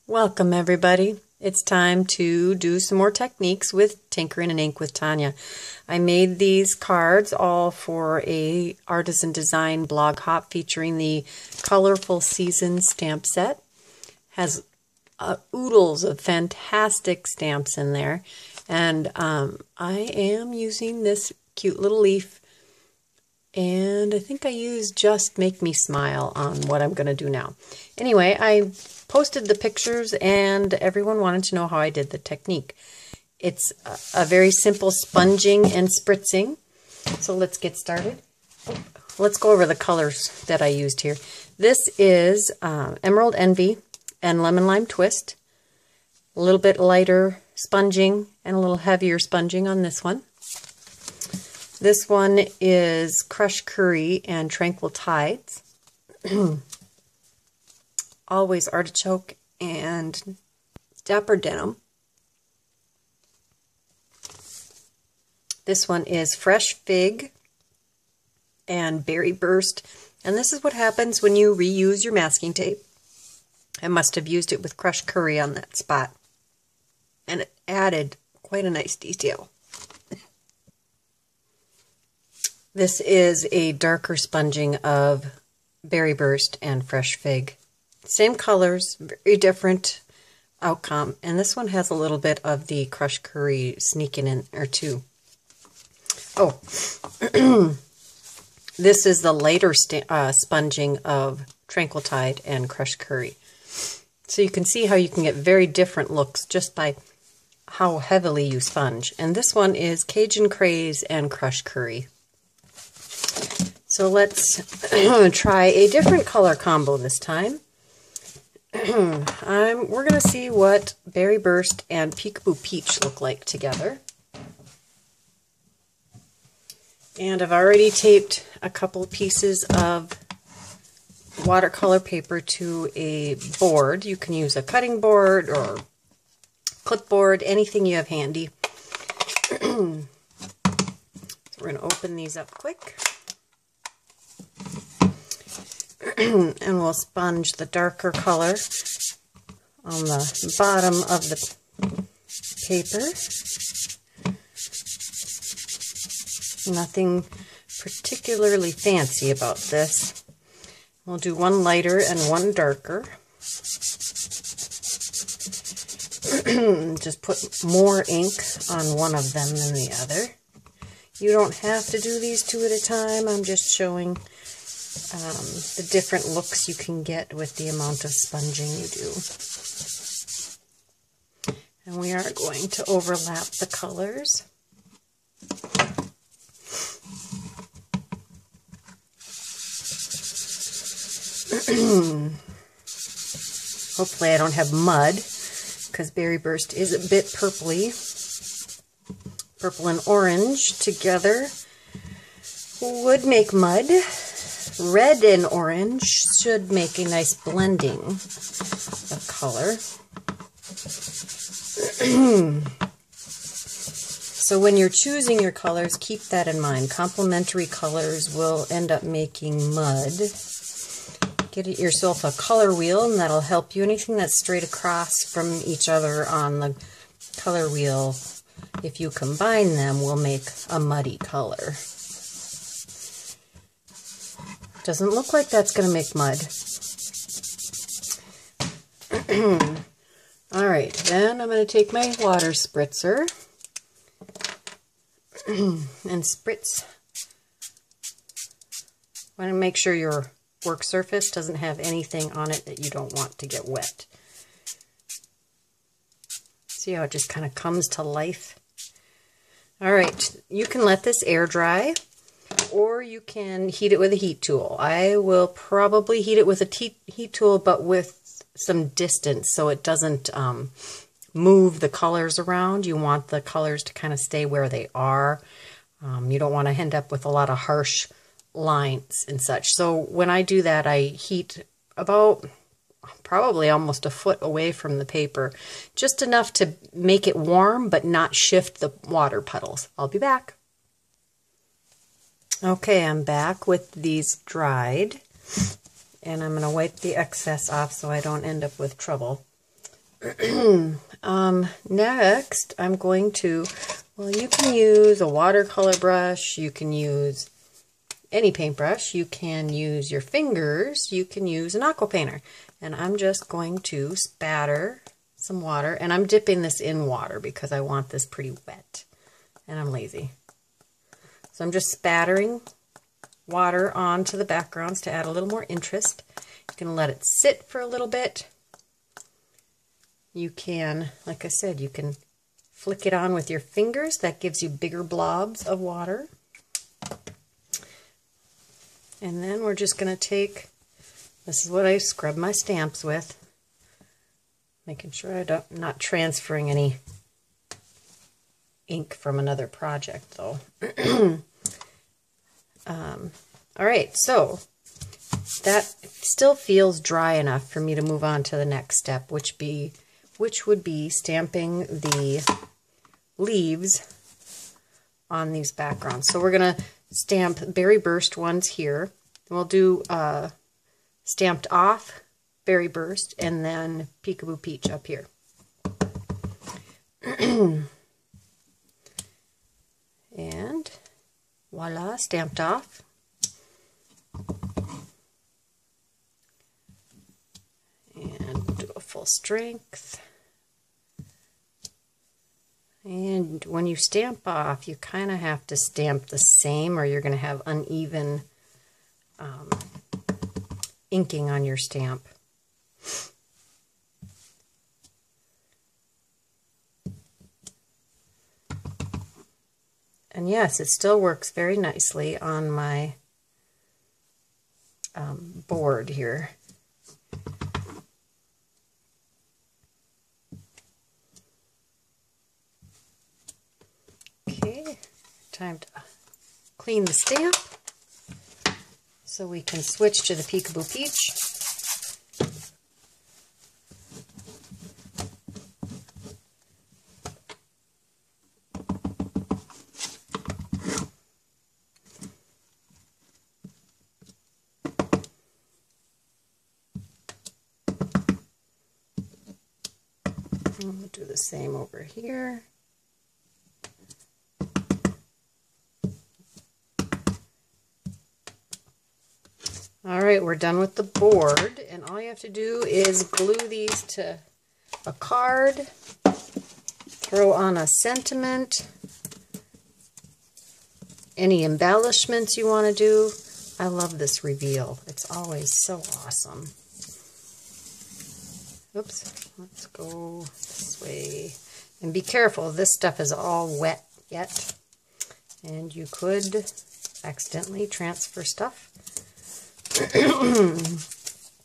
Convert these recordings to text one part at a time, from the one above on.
Welcome everybody. It's time to do some more techniques with Tinkering and Ink with Tanya. I made these cards all for a artisan design blog hop featuring the Colorful Season stamp set. Has oodles of fantastic stamps in there, and I am using this cute little leaf, and I think I used Just Make Me Smile on what I'm going to do now. Anyway, I posted the pictures and everyone wanted to know how I did the technique. It's a very simple sponging and spritzing. So let's get started. Let's go over the colors that I used here. This is Emerald Envy and Lemon Lime Twist. A little bit lighter sponging and a little heavier sponging on this one. This one is Crushed Curry and Tranquil Tides. Always Artichoke and Dapper Denim. This one is Fresh Fig and Berry Burst. And this is what happens when you reuse your masking tape. I must have used it with Crushed Curry on that spot. And it added quite a nice detail. This is a darker sponging of Berry Burst and Fresh Fig. Same colors, very different outcome. And this one has a little bit of the Crushed Curry sneaking in there too. Oh, this is the lighter sponging of Tranquil Tide and Crushed Curry. So you can see how you can get very different looks just by how heavily you sponge. And this one is Cajun Craze and Crushed Curry. So let's try a different color combo this time. We're going to see what Berry Burst and Peekaboo Peach look like together. And I've already taped a couple pieces of watercolor paper to a board. You can use a cutting board or clipboard, anything you have handy. So we're going to open these up quick. And we'll sponge the darker color on the bottom of the paper. Nothing particularly fancy about this. We'll do one lighter and one darker. Just put more ink on one of them than the other. You don't have to do these two at a time. I'm just showing the different looks you can get with the amount of sponging you do. And we are going to overlap the colors. Hopefully I don't have mud, because Berry Burst is a bit purpley. Purple and orange together would make mud. Red and orange should make a nice blending of color. So when you're choosing your colors, keep that in mind. Complementary colors will end up making mud. Get yourself a color wheel, and that'll help you. Anything that's straight across from each other on the color wheel, if you combine them, will make a muddy color. Doesn't look like that's going to make mud. Alright, then I'm going to take my water spritzer and spritz. I want to make sure your work surface doesn't have anything on it that you don't want to get wet. See how it just kind of comes to life? Alright, you can let this air dry, or you can heat it with a heat tool. I will probably heat it with a heat tool, but with some distance so it doesn't move the colors around. You want the colors to kind of stay where they are. You don't want to end up with a lot of harsh lines and such. So when I do that, I heat about probably almost a foot away from the paper, just enough to make it warm but not shift the water puddles. I'll be back. Okay, I'm back with these dried, and I'm going to wipe the excess off so I don't end up with trouble. Next, I'm going to, well, you can use a watercolor brush, you can use any paintbrush, you can use your fingers, you can use an aqua painter. And I'm just going to spatter some water, and I'm dipping this in water because I want this pretty wet, and I'm lazy. So I'm just spattering water onto the backgrounds to add a little more interest. You can let it sit for a little bit. You can, like I said, you can flick it on with your fingers. That gives you bigger blobs of water. And then we're just going to take, this is what I scrub my stamps with, making sure I'm not transferring any ink from another project though. All right, so that still feels dry enough for me to move on to the next step, which would be stamping the leaves on these backgrounds. So we're going to stamp Berry Burst ones here. We'll do Stamped Off, Berry Burst, and then Peekaboo Peach up here. And voila, Stamped Off. And do a full strength. And when you stamp off, you kind of have to stamp the same, or you're going to have uneven inking on your stamp. And yes, it still works very nicely on my board here. Okay, time to clean the stamp so we can switch to the Peekaboo Peach. And we'll do the same over here. All right, we're done with the board, and all you have to do is glue these to a card, throw on a sentiment, any embellishments you want to do. I love this reveal. It's always so awesome. Oops, let's go this way. And be careful, this stuff is all wet yet, and you could accidentally transfer stuff.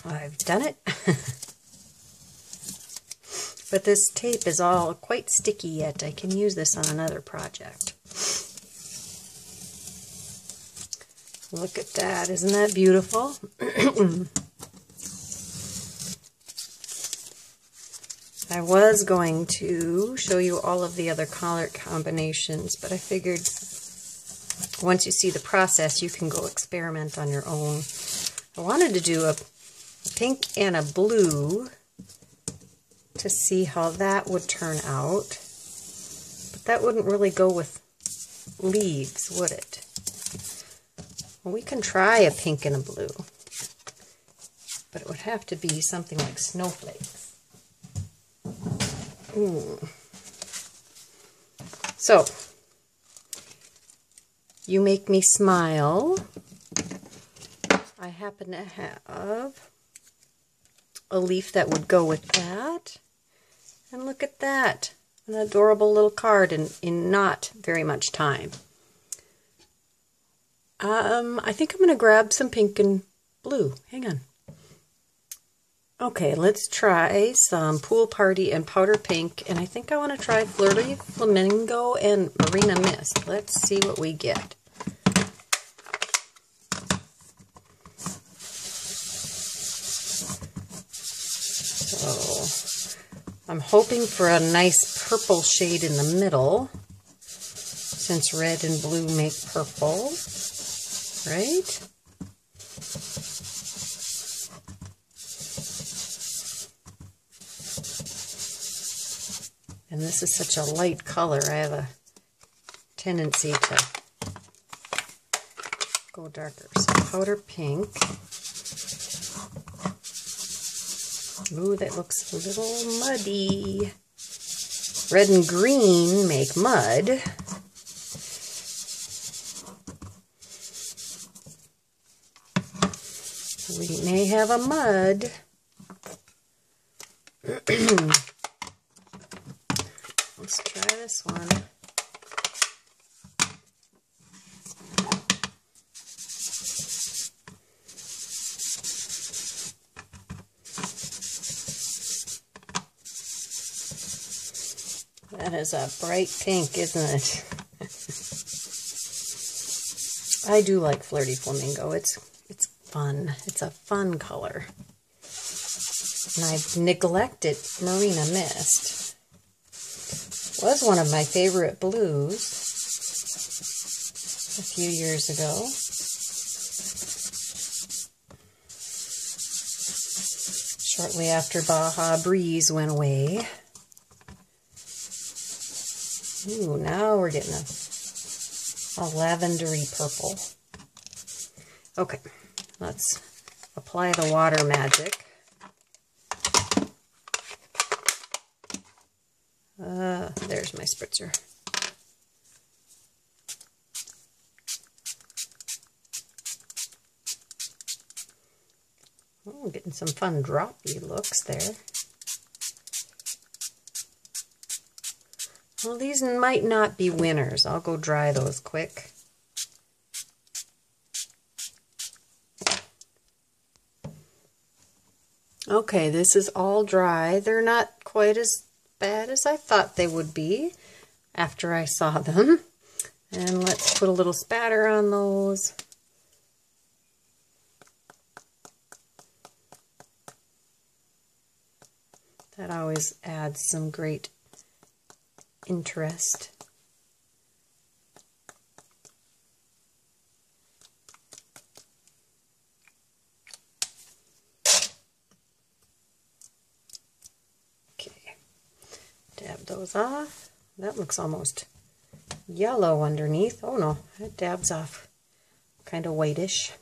I've done it. But this tape is all quite sticky yet. I can use this on another project. Look at that. Isn't that beautiful? I was going to show you all of the other color combinations, but I figured once you see the process, you can go experiment on your own. I wanted to do a pink and a blue to see how that would turn out, but that wouldn't really go with leaves, would it? Well, we can try a pink and a blue, but it would have to be something like snowflakes. So, you make me smile. I happen to have a leaf that would go with that. And look at that. An adorable little card in not very much time. I think I'm going to grab some pink and blue. Hang on. Okay, let's try some Pool Party and Powder Pink. And I think I want to try Flirty Flamingo and Marina Mist. Let's see what we get. So, I'm hoping for a nice purple shade in the middle, since red and blue make purple, right? And this is such a light color. I have a tendency to go darker. So powder pink. Ooh, that looks a little muddy. Red and green make mud. We may have a mud. Let's try this one. That is a bright pink, isn't it? I do like Flirty Flamingo. It's fun. It's a fun color. And I've neglected Marina Mist. Was one of my favorite blues a few years ago. Shortly after Baja Breeze went away. Ooh, now we're getting a lavendery purple. Okay, let's apply the water magic. There's my spritzer. Oh, getting some fun droppy looks there. Well, these might not be winners. I'll go dry those quick. Okay, this is all dry. They're not quite as bad as I thought they would be after I saw them. And let's put a little spatter on those. That always adds some great interest. Okay, dab those off. That looks almost yellow underneath. Oh no, it dabs off kind of whitish.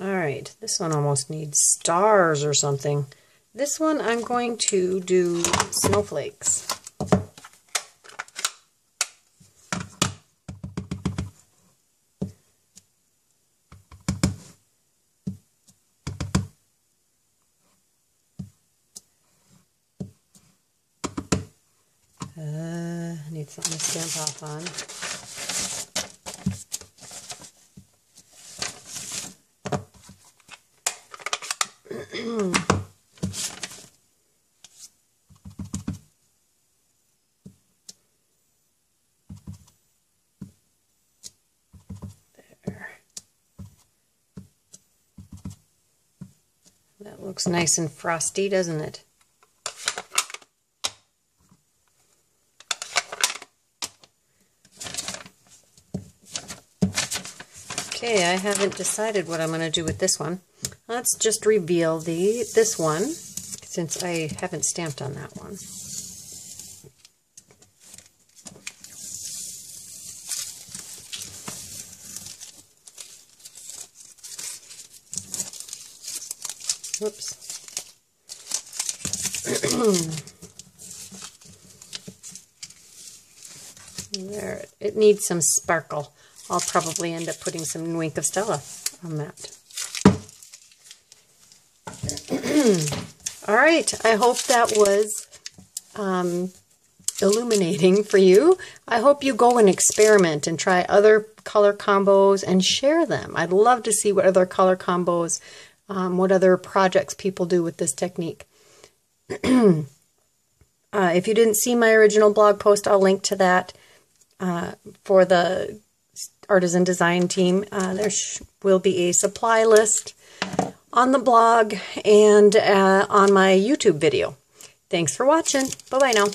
All right, this one almost needs stars or something. This one I'm going to do snowflakes. I need something to stamp off on. There. That looks nice and frosty, doesn't it? Okay, I haven't decided what I'm going to do with this one. Let's just reveal this one, since I haven't stamped on that one. Whoops. There, it needs some sparkle. I'll probably end up putting some Wink of Stella on that. All right, I hope that was illuminating for you. I hope you go and experiment and try other color combos and share them. I'd love to see what other color combos, what other projects people do with this technique. If you didn't see my original blog post, I'll link to that for the Artisan Design team. There will be a supply list on the blog and on my YouTube video. Thanks for watching. Bye-bye now.